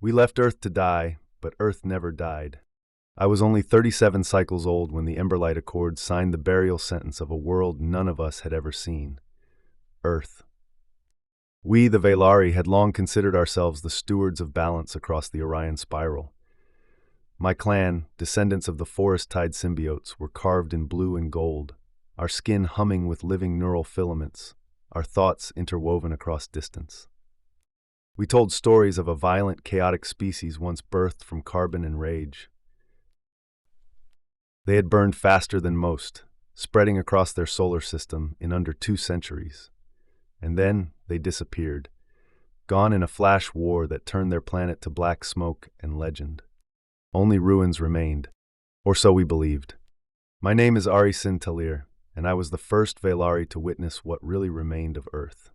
We left Earth to die, but Earth never died. I was only 37 cycles old when the Emberlight Accords signed the burial sentence of a world none of us had ever seen. Earth. We, the Vaelari, had long considered ourselves the stewards of balance across the Orion spiral. My clan, descendants of the forest-tide symbiotes, were carved in blue and gold, our skin humming with living neural filaments, our thoughts interwoven across distance. We told stories of a violent, chaotic species once birthed from carbon and rage. They had burned faster than most, spreading across their solar system in under 2 centuries. And then they disappeared, gone in a flash war that turned their planet to black smoke and legend. Only ruins remained, or so we believed. My name is Arisin Talir, and I was the first Vaelari to witness what really remained of Earth.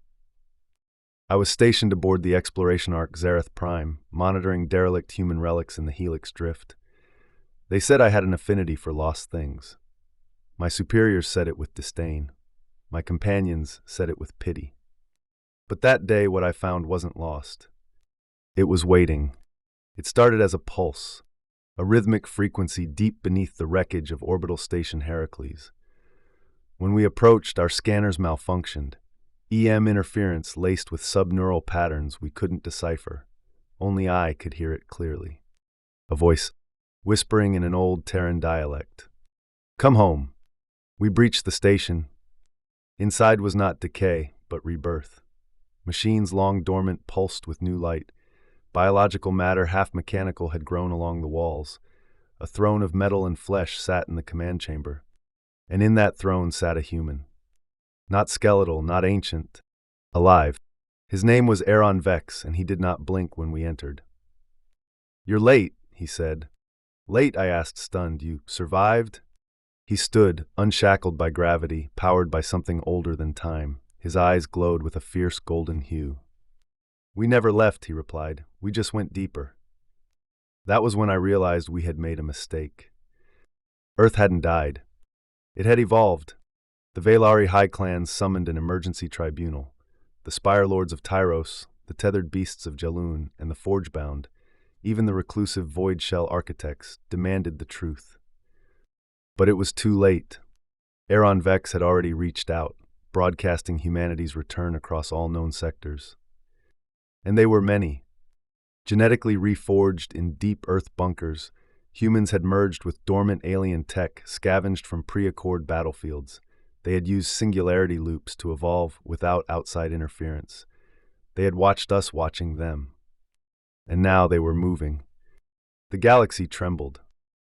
I was stationed aboard the exploration ark Zareth Prime, monitoring derelict human relics in the Helix Drift. They said I had an affinity for lost things. My superiors said it with disdain. My companions said it with pity. But that day what I found wasn't lost. It was waiting. It started as a pulse, a rhythmic frequency deep beneath the wreckage of orbital station Heracles. When we approached, our scanners malfunctioned. EM interference laced with subneural patterns we couldn't decipher. Only I could hear it clearly. A voice whispering in an old Terran dialect. "Come home." We breached the station. Inside was not decay, but rebirth. Machines long dormant pulsed with new light. Biological matter, half mechanical, had grown along the walls. A throne of metal and flesh sat in the command chamber. And in that throne sat a human. Not skeletal, not ancient. Alive. His name was Aaron Vex, and he did not blink when we entered. "You're late," he said. "Late?" I asked, stunned. "You survived?" He stood, unshackled by gravity, powered by something older than time. His eyes glowed with a fierce golden hue. "We never left," he replied. "We just went deeper." That was when I realized we had made a mistake. Earth hadn't died. It had evolved. The Vaelari High Clans summoned an emergency tribunal. The Spire Lords of Tyros, the tethered beasts of Jaloon, and the Forgebound, even the reclusive Void Shell architects, demanded the truth. But it was too late. Aaron Vex had already reached out, broadcasting humanity's return across all known sectors. And they were many. Genetically reforged in deep Earth bunkers, humans had merged with dormant alien tech scavenged from pre-Accord battlefields. They had used singularity loops to evolve without outside interference. They had watched us watching them. And now they were moving. The galaxy trembled.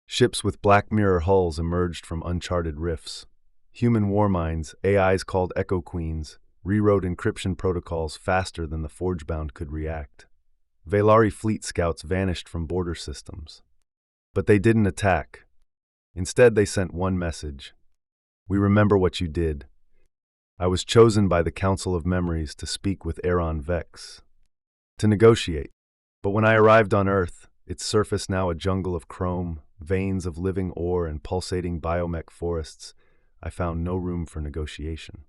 Ships with black mirror hulls emerged from uncharted rifts. Human war minds, AIs called Echo Queens, rewrote encryption protocols faster than the Forgebound could react. Vaelari fleet scouts vanished from border systems. But they didn't attack. Instead, they sent one message. "We remember what you did." I was chosen by the Council of Memories to speak with Aaron Vex, to negotiate. But when I arrived on Earth, its surface now a jungle of chrome, veins of living ore, and pulsating biomech forests, I found no room for negotiation.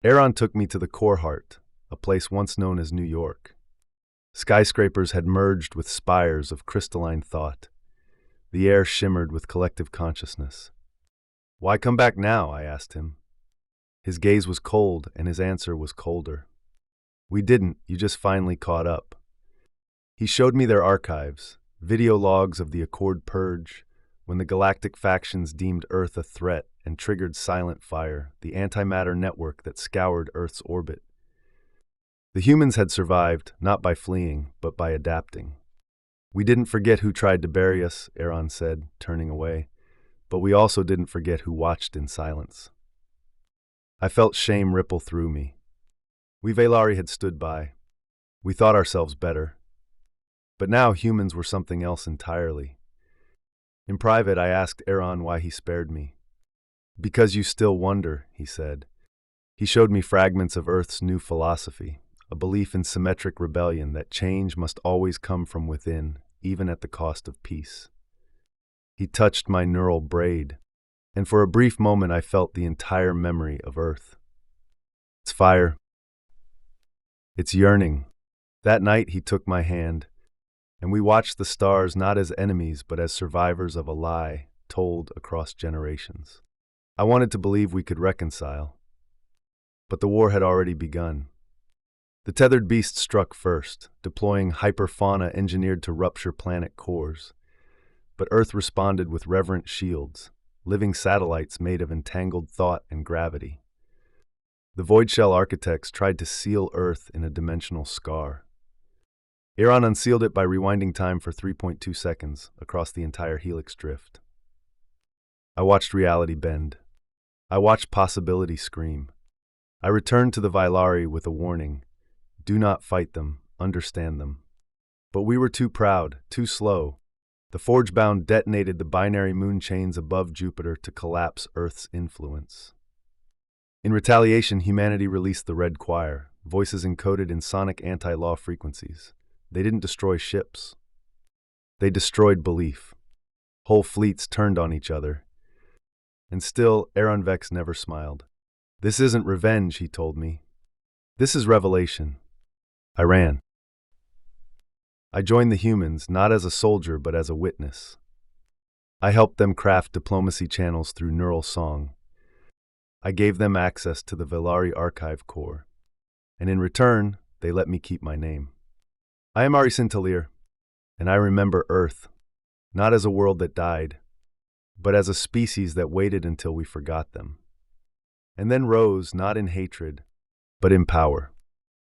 Aaron took me to the core heart, a place once known as New York. Skyscrapers had merged with spires of crystalline thought. The air shimmered with collective consciousness. "Why come back now?" I asked him. His gaze was cold, and his answer was colder. "We didn't, you just finally caught up." He showed me their archives, video logs of the Accord Purge, when the Galactic factions deemed Earth a threat and triggered Silent Fire, the antimatter network that scoured Earth's orbit. The humans had survived, not by fleeing, but by adapting. "We didn't forget who tried to bury us," Aaron said, turning away, "but we also didn't forget who watched in silence." I felt shame ripple through me. We Vaelari had stood by. We thought ourselves better. But now humans were something else entirely. In private, I asked Aaron why he spared me. "Because you still wonder," he said. He showed me fragments of Earth's new philosophy, a belief in symmetric rebellion that change must always come from within, even at the cost of peace. He touched my neural braid, and for a brief moment I felt the entire memory of Earth. Its fire, its yearning. That night he took my hand. And we watched the stars not as enemies but as survivors of a lie told across generations. I wanted to believe we could reconcile, but the war had already begun. The tethered beast struck first, deploying hyperfauna engineered to rupture planet cores. But Earth responded with reverent shields, living satellites made of entangled thought and gravity. The void shell architects tried to seal Earth in a dimensional scar. Iran unsealed it by rewinding time for 3.2 seconds across the entire helix drift. I watched reality bend. I watched possibility scream. I returned to the Vaelari with a warning. Do not fight them, understand them. But we were too proud, too slow. The Forge-bound detonated the binary moon chains above Jupiter to collapse Earth's influence. In retaliation, humanity released the Red Choir, voices encoded in sonic anti-law frequencies. They didn't destroy ships. They destroyed belief. Whole fleets turned on each other. And still, Aaron Vex never smiled. This isn't revenge, he told me. This is revelation. I ran. I joined the humans, not as a soldier, but as a witness. I helped them craft diplomacy channels through neural song. I gave them access to the Vaelari archive core. And in return, they let me keep my name. I am Narration, and I remember Earth, not as a world that died, but as a species that waited until we forgot them. And then rose, not in hatred, but in power.